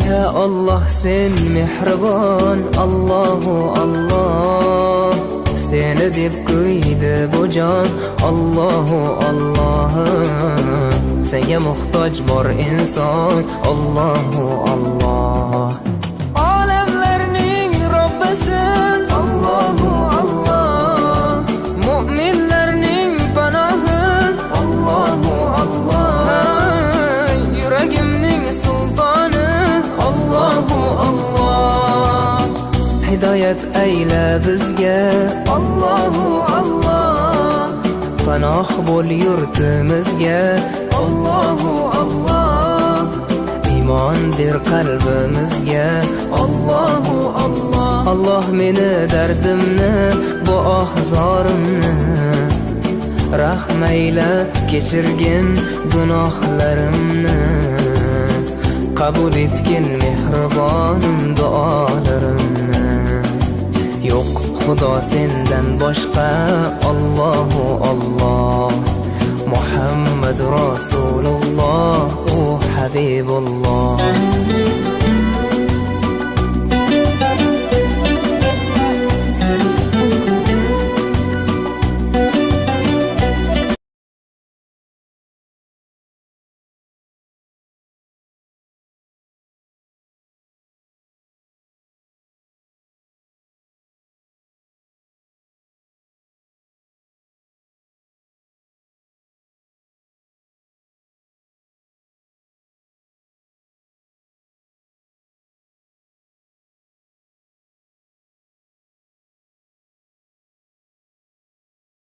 Ya Allah sen mehribon, Allahu Allah. Seni deb kuydi bu jon, Allahu Allah. Senga muhtoj bor inson, Allahu Allah. Olamlarning Robbisin, Allahu Allah. Mu'minlarning panohi, Allahu Allah. Yuragimning sultoni, Allahu Allah. Hidayat ayla bizga, Allahu Allah. Panoh bo'l yurtimizga, Allahu Allah. Iymon ber qalbimizga, Allahu Allah. Allah meni dardimni, bu ohzorimni rahmayla kechirgin gunohlarimni. Qabul etgin mehribonim duolarimni. Yo'q Xudo sendan boshqa, Allahu Allah. Muhammad Rasululloh, u Habibulloh.